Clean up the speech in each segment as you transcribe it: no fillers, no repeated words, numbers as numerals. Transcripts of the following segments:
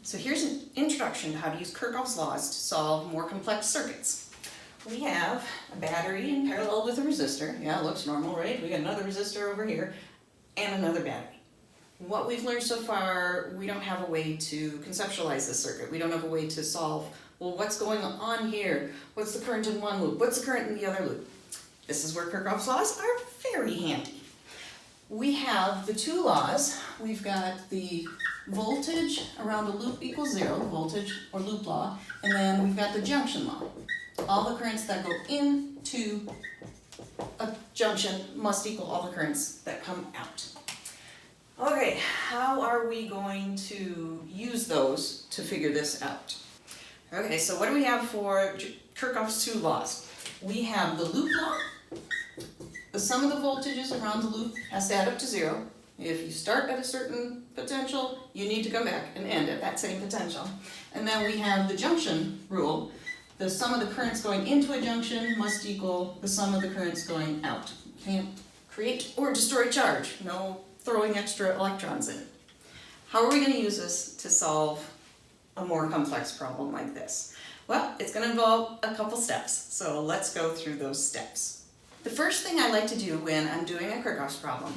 So here's an introduction to how to use Kirchoff's laws to solve more complex circuits. We have a battery in parallel with a resistor. Yeah, it looks normal, right? We got another resistor over here and another battery. What we've learned so far, we don't have a way to conceptualize this circuit. We don't have a way to solve, well, what's going on here? What's the current in one loop? What's the current in the other loop? This is where Kirchoff's laws are very handy. We have the two laws. We've got the voltage around a loop equals zero, voltage or loop law, and then we've got the junction law. All the currents that go into a junction must equal all the currents that come out. Okay, how are we going to use those to figure this out? Okay, so what do we have for Kirchoff's two laws? We have the loop law. The sum of the voltages around the loop has to add up to zero. If you start at a certain potential, you need to come back and end at that same potential. And then we have the junction rule. The sum of the currents going into a junction must equal the sum of the currents going out. You can't create or destroy charge. No throwing extra electrons in. How are we going to use this to solve a more complex problem like this? Well, it's going to involve a couple steps. So let's go through those steps. The first thing I like to do when I'm doing a Kirchoff's problem,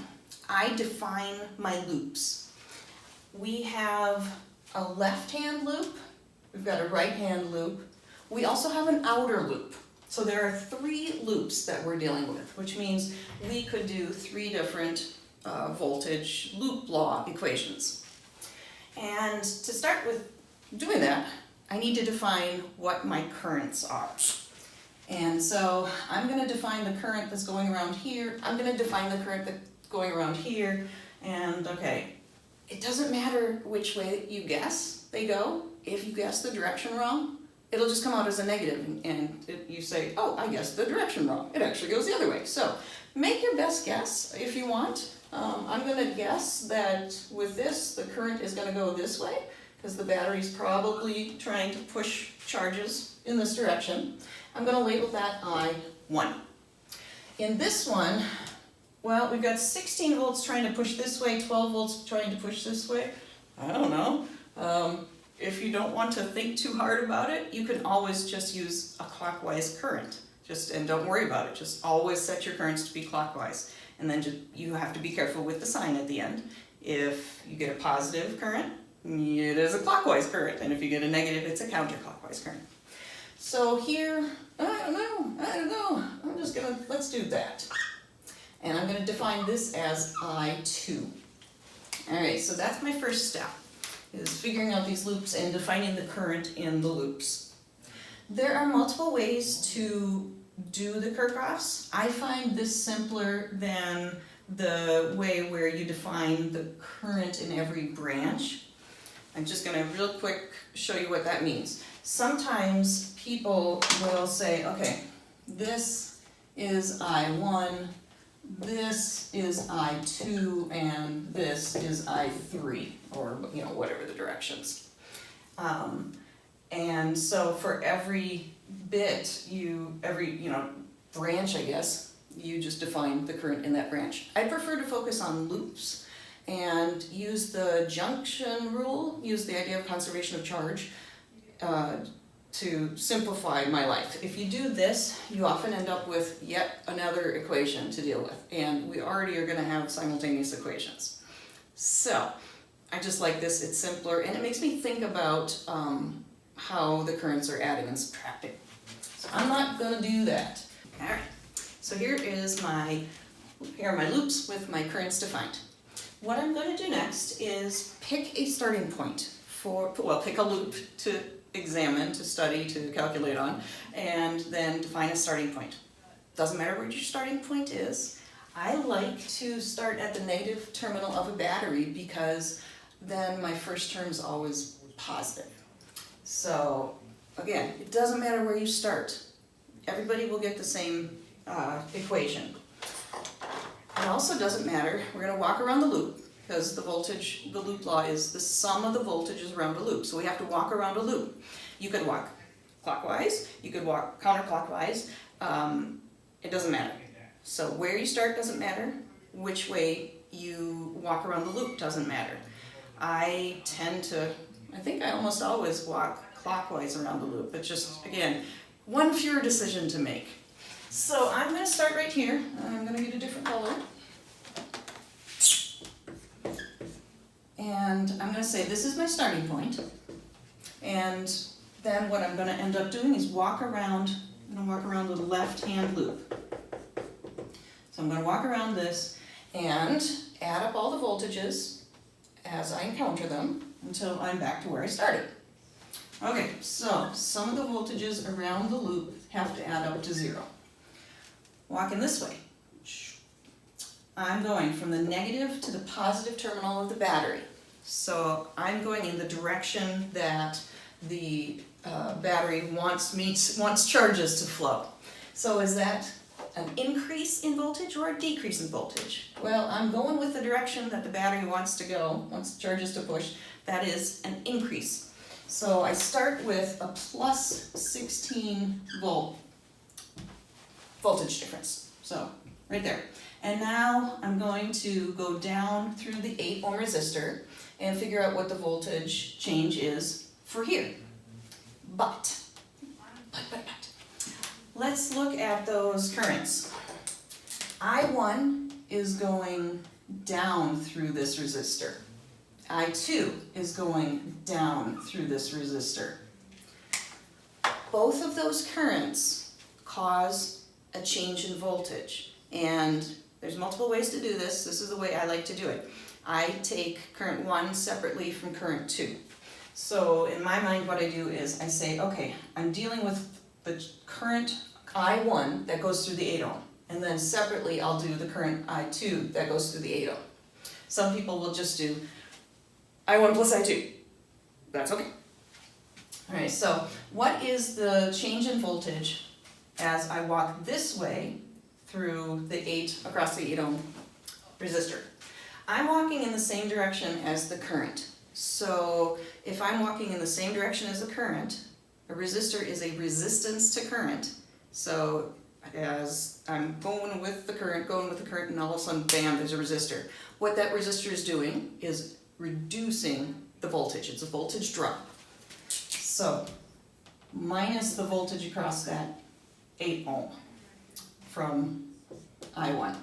I define my loops. We have a left-hand loop, we've got a right-hand loop, we also have an outer loop. So there are three loops that we're dealing with, which means we could do three different voltage loop law equations. And to start with doing that, I need to define what my currents are. And so I'm going to define the current that's going around here. I'm going to define the current that's going around here. And okay, it doesn't matter which way you guess they go. If you guess the direction wrong, it'll just come out as a negative. And you say, oh, I guessed the direction wrong. It actually goes the other way. So make your best guess if you want. I'm going to guess that with this, the current is going to go this way because the battery's probably trying to push charges in this direction. I'm going to label that I1. In this one, well, we've got 16 volts trying to push this way, 12 volts trying to push this way. I don't know. If you don't want to think too hard about it, you can always just use a clockwise current. And don't worry about it. Just always set your currents to be clockwise. And then you have to be careful with the sign at the end. If you get a positive current, it is a clockwise current. And if you get a negative, it's a counterclockwise current. So here, I don't know, let's do that. And I'm gonna define this as I2. All right, so that's my first step, is figuring out these loops and defining the current in the loops. There are multiple ways to do the Kirchoffs. I find this simpler than the way where you define the current in every branch. I'm just gonna real quick show you what that means. Sometimes people will say, okay, this is I1, this is I2, and this is I3, or whatever the directions. And so for every bit, every branch, I guess, you just define the current in that branch. I prefer to focus on loops and use the junction rule, use the idea of conservation of charge, to simplify my life. If you do this, you often end up with yet another equation to deal with, and we already are going to have simultaneous equations. So I just like this, it's simpler, and it makes me think about how the currents are adding and subtracting. So I'm not going to do that. All right, so here are my loops with my currents defined. What I'm going to do next is pick a starting point pick a loop to examine, to study, to calculate on, and then define a starting point. Doesn't matter where your starting point is. I like to start at the negative terminal of a battery because then my first term is always positive. So again, it doesn't matter where you start. Everybody will get the same equation. It also doesn't matter, we're going to walk around the loop, because the loop law is the sum of the voltages around a loop. So we have to walk around a loop. You could walk clockwise, you could walk counterclockwise, it doesn't matter. So where you start doesn't matter, which way you walk around the loop doesn't matter. I tend to I think I almost always walk clockwise around the loop. It's just, again, one fewer decision to make. So I'm going to start right here. I'm going to get a different color. And I'm going to say this is my starting point. And then what I'm going to end up doing is walk around, I'm going to walk around the left-hand loop. So I'm going to walk around this and add up all the voltages as I encounter them until I'm back to where I started. Okay, so some of the voltages around the loop have to add up to 0. Walking this way. I'm going from the negative to the positive terminal of the battery. So I'm going in the direction that the battery wants charges to flow. So is that an increase in voltage or a decrease in voltage? Well, I'm going with the direction that the battery wants to go, wants charges to push. That is an increase. So I start with a plus 16 volt voltage difference. So right there. And now I'm going to go down through the 8 ohm resistor and figure out what the voltage change is for here. But, let's look at those currents. I1 is going down through this resistor. I2 is going down through this resistor. Both of those currents cause a change in voltage. And there's multiple ways to do this. This is the way I like to do it. I take current 1 separately from current 2. So in my mind what I do is I say, okay, I'm dealing with the current I1 that goes through the 8 ohm. And then separately I'll do the current I2 that goes through the 8 ohm. Some people will just do I1 plus I2. That's okay. Alright, so what is the change in voltage as I walk this way through the 8, across the 8 ohm resistor? I'm walking in the same direction as the current. So if I'm walking in the same direction as the current, a resistor is a resistance to current. So as I'm going with the current, and all of a sudden, bam, there's a resistor. What that resistor is doing is reducing the voltage. It's a voltage drop. So minus the voltage across that 8 ohm from I1.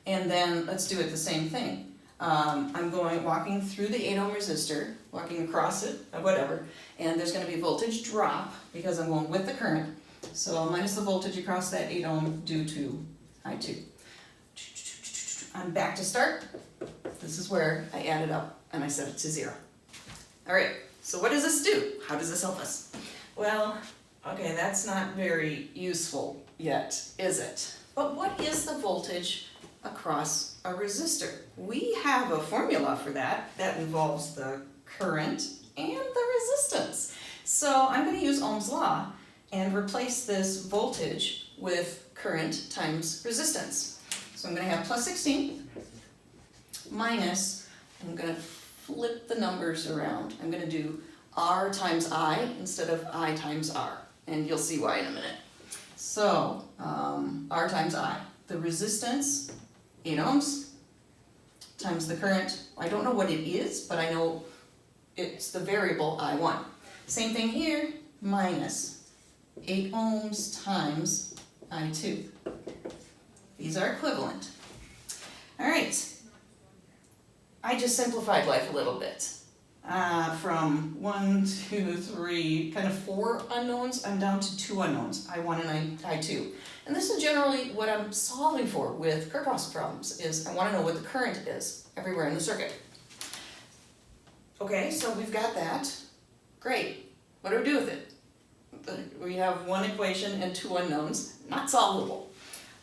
And then let's do it the same thing. I'm walking through the 8 ohm resistor, walking across it, whatever, and there's going to be a voltage drop because I'm going with the current. So minus the voltage across that 8 ohm due to I2. I'm back to start. This is where I added up and I set it to 0. All right, so what does this do? How does this help us? Well, okay, that's not very useful yet, is it? But what is the voltage across a resistor? We have a formula for that. That involves the current and the resistance. So I'm going to use Ohm's law and replace this voltage with current times resistance. So I'm going to have plus 16 minus, I'm going to flip the numbers around. I'm going to do R times I instead of I times R. And you'll see why in a minute. So R times I. The resistance, 8 ohms, times the current. I don't know what it is, but I know it's the variable I1. Same thing here, minus 8 ohms times I2. These are equivalent. All right. I just simplified life a little bit. From 1, 2, 3, kind of 4 unknowns, I'm down to 2 unknowns, I1 and I2. And this is generally what I'm solving for with Kirchoff's problems, is I want to know what the current is everywhere in the circuit. Okay, so we've got that. Great. What do we do with it? We have one equation and 2 unknowns. Not solvable.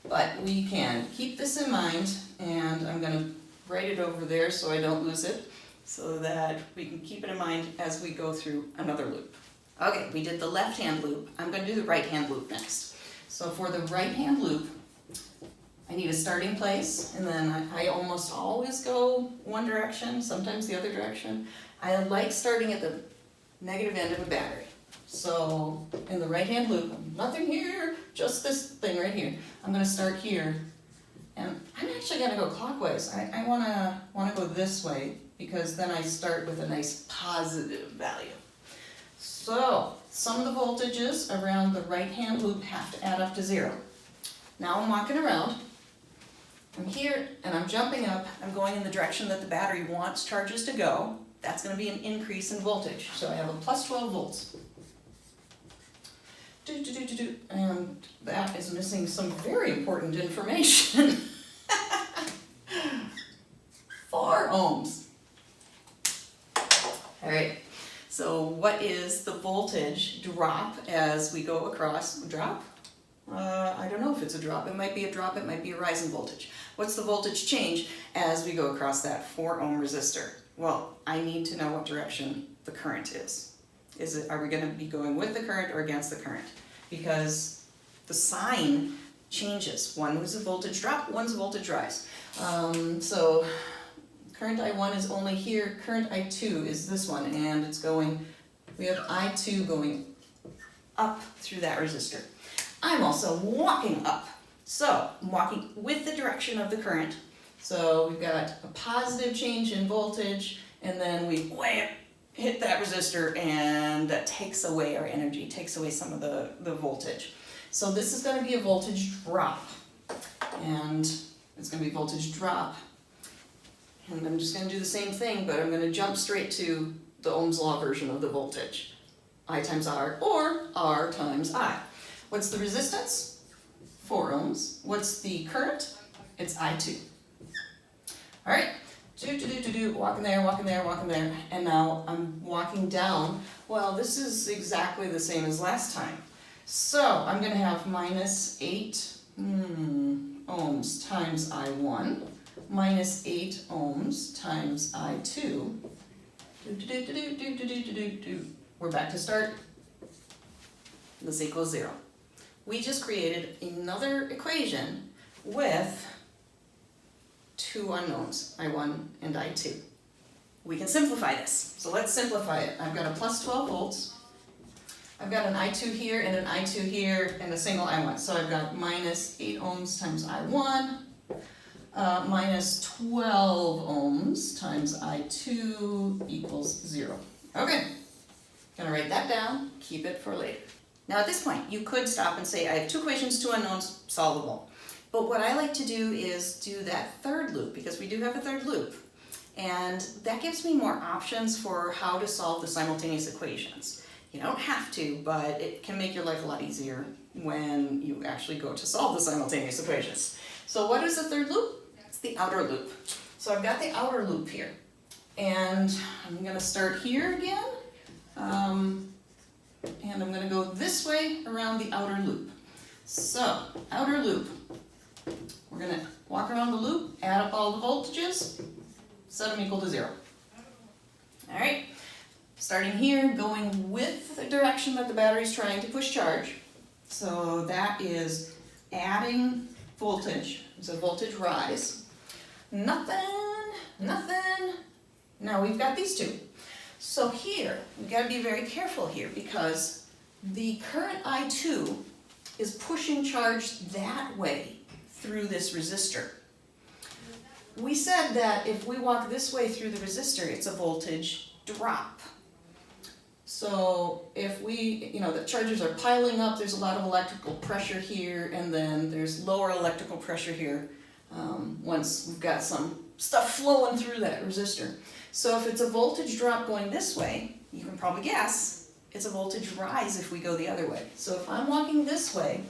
But we can keep this in mind, and I'm going to write it over there so I don't lose it, so that we can keep it in mind as we go through another loop. Okay, we did the left-hand loop. I'm going to do the right-hand loop next. So for the right-hand loop, I need a starting place, and then I almost always go one direction, sometimes the other direction. I like starting at the negative end of a battery. So in the right-hand loop, nothing here, just this thing right here. I'm going to start here, and I'm actually going to go clockwise. I want to go this way because then I start with a nice positive value. So some of the voltages around the right-hand loop have to add up to 0. Now I'm walking around. I'm here and I'm jumping up. I'm going in the direction that the battery wants charges to go. That's going to be an increase in voltage. So I have a plus 12 volts. And that is missing some very important information. 4 ohms. All right, so what is the voltage drop as we go across? Drop? I don't know if it's a drop. It might be a drop, it might be a rise in voltage. What's the voltage change as we go across that 4 ohm resistor? Well, I need to know what direction the current is. Are we going to be going with the current or against the current? Because the sign changes. One is a voltage drop, one's a voltage rise. So current I1 is only here, current I2 is this one, and it's going, we have I2 going up through that resistor. I'm also walking up. So I'm walking with the direction of the current. So we've got a positive change in voltage, and then we wham, hit that resistor, and that takes away our energy, takes away some of the voltage. So this is going to be a voltage drop, and it's going to be voltage drop. And I'm just going to do the same thing, but I'm going to jump straight to the Ohm's law version of the voltage. I times R, or R times I. What's the resistance? 4 ohms. What's the current? It's I2. All right. Walking there, walking there, walking there, and now I'm walking down. Well, this is exactly the same as last time. So I'm going to have minus 8 ohms times I1, minus 8 ohms times I2. We're back to start. This equals 0. We just created another equation with 2 unknowns, I1 and I2. We can simplify this. So let's simplify it. I've got a plus 12 volts. I've got an I2 here and an I2 here and a single I1. So I've got minus 8 ohms times I1, minus 12 ohms times I2 equals 0. Okay, gonna write that down, keep it for later. Now at this point, you could stop and say, I have 2 equations, 2 unknowns, solvable. But what I like to do is do that third loop, because we do have a third loop. And that gives me more options for how to solve the simultaneous equations. You don't have to, but it can make your life a lot easier when you actually go to solve the simultaneous equations. So what is the third loop? It's the outer loop. So I've got the outer loop here. And I'm going to start here again. And I'm going to go this way around the outer loop. So, outer loop. We're going to walk around the loop, add up all the voltages, set them equal to 0. Alright, starting here, going with the direction that the battery is trying to push charge. So that is adding voltage. It's a voltage rise. Nothing. Now we've got these two. So here, we've got to be very careful here because the current I2 is pushing charge that way through this resistor. We said that if we walk this way through the resistor, it's a voltage drop. So if the charges are piling up, there's a lot of electrical pressure here, and then there's lower electrical pressure here once we've got some stuff flowing through that resistor. So if it's a voltage drop going this way, you can probably guess it's a voltage rise if we go the other way. So if I'm walking this way,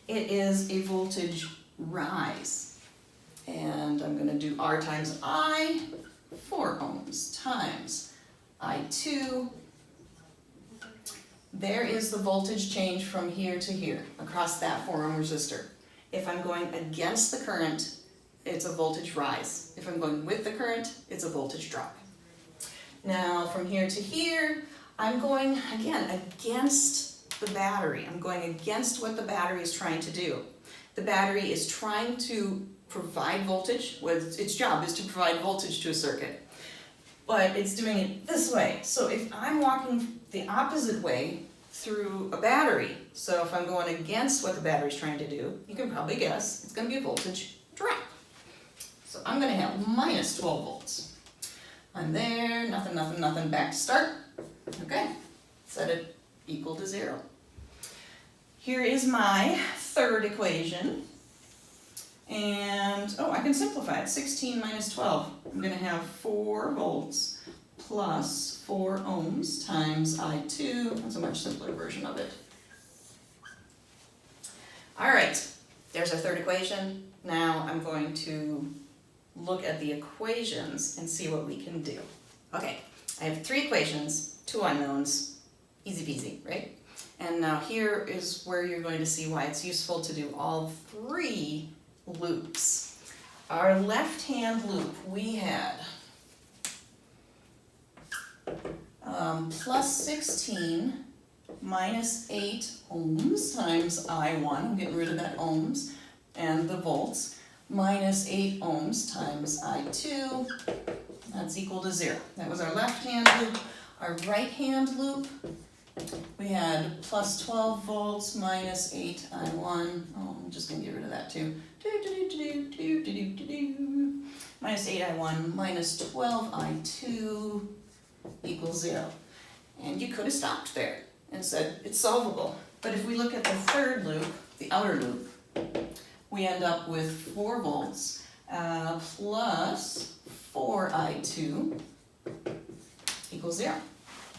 it is a voltage rise. And I'm going to do R times I, 4 ohms, times I2. There is the voltage change from here to here, across that 4 ohm resistor. If I'm going against the current, it's a voltage rise. If I'm going with the current, it's a voltage drop. Now from here to here, I'm going, again, against the battery. I'm going against what the battery is trying to do. The battery is trying to provide voltage. Well, its job is to provide voltage to a circuit. But it's doing it this way. So if I'm walking the opposite way through a battery, so if I'm going against what the battery is trying to do, you can probably guess it's going to be a voltage drop. So I'm going to have minus 12 volts. I'm there, nothing, nothing, nothing, back to start. Okay, set it equal to 0. Here is my third equation. And, oh, I can simplify it. 16 minus 12. I'm going to have 4 volts plus 4 ohms times I2. That's a much simpler version of it. All right, there's our third equation. Now I'm going to look at the equations and see what we can do. Okay, I have 3 equations, 2 unknowns, easy peasy, right? And now here is where you're going to see why it's useful to do all 3 loops. Our left-hand loop, we had plus 16 minus 8 ohms times I1, I'm getting rid of that ohms, and the volts, minus 8 ohms times I2, that's equal to 0. That was our left-hand loop. Our right-hand loop, we had plus 12 volts minus 8 I1. Oh, I'm just going to get rid of that too. Minus 8 I1 minus 12 I2 equals 0. And you could have stopped there and said it's solvable. But if we look at the third loop, the outer loop, we end up with 4 volts plus 4 I2 equals 0.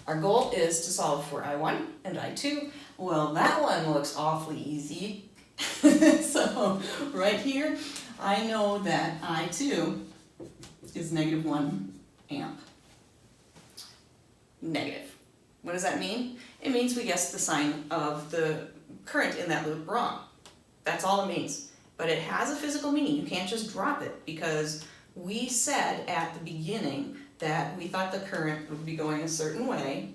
Our goal is to solve for I1 and I2. Well, that one looks awfully easy. So right here, I know that I2 is negative 1 amp. Negative. What does that mean? It means we guessed the sign of the current in that loop wrong. That's all it means. But it has a physical meaning. You can't just drop it because we said at the beginning that we thought the current would be going a certain way,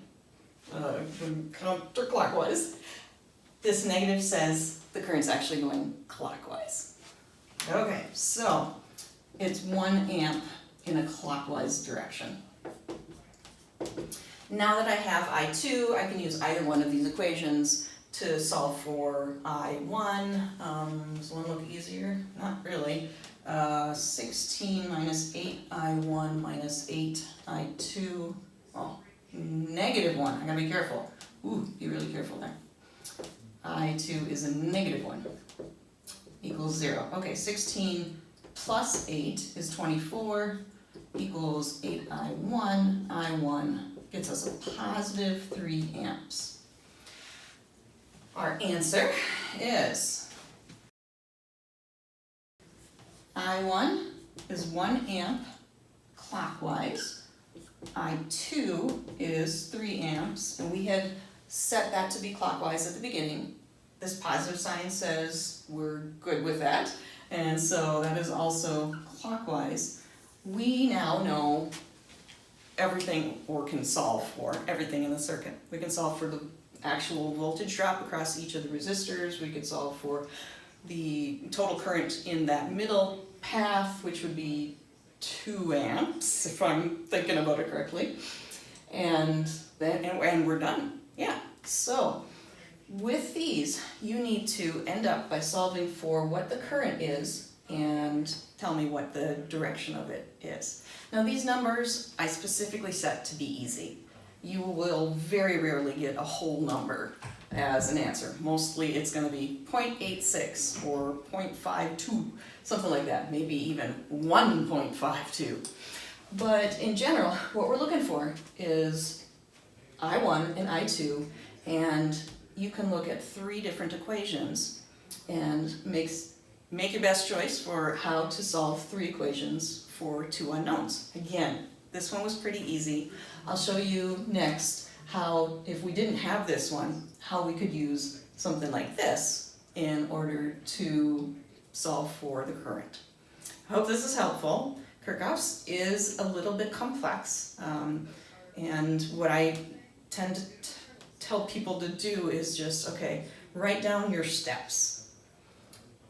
counterclockwise. This negative says the current's actually going clockwise. Okay, so it's 1 amp in a clockwise direction. Now that I have I2, I can use either one of these equations to solve for I1. Does one look easier? Not really. 16 minus 8 I1 minus 8 I2. Oh, negative 1. I gotta be careful. Ooh, be really careful there. I2 is a negative 1 equals 0. Okay, 16 plus 8 is 24 equals 8 I1. I1 gets us a positive 3 amps. Our answer is I1 is 1 amp clockwise. I2 is 3 amps, and we had set that to be clockwise at the beginning. This positive sign says we're good with that, and so that is also clockwise. We now know everything, or can solve for everything in the circuit. We can solve for the actual voltage drop across each of the resistors. We could solve for the total current in that middle path, which would be 2 amps, if I'm thinking about it correctly. And we're done. Yeah, so with these, you need to end up by solving for what the current is and tell me what the direction of it is. Now these numbers I specifically set to be easy. You will very rarely get a whole number as an answer. Mostly it's going to be 0.86 or 0.52, something like that, maybe even 1.52. But in general, what we're looking for is I1 and I2, and you can look at 3 different equations and make your best choice for how to solve 3 equations for 2 unknowns. Again, this one was pretty easy. I'll show you next how, if we didn't have this one, how we could use something like this in order to solve for the current. I hope this is helpful. Kirchoff's is a little bit complex, and what I tend to tell people to do is just, okay, write down your steps.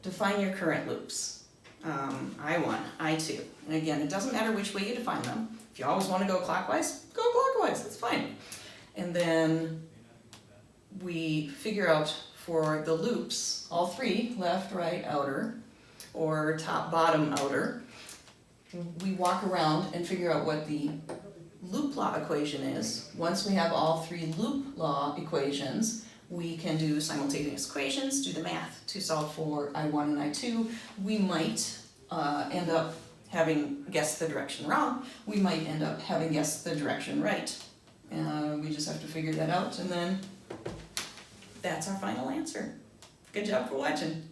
Define your current loops. I1, I2. And again, it doesn't matter which way you define them. If you always want to go clockwise, go clockwise, that's fine. And then we figure out for the loops, all 3, left, right, outer, or top, bottom, outer, we walk around and figure out what the loop law equation is. Once we have all three loop law equations, we can do simultaneous equations, do the math to solve for I1 and I2. We might end up having guessed the direction wrong. We might end up having guessed the direction right. We just have to figure that out, and then that's our final answer. Good job for watching.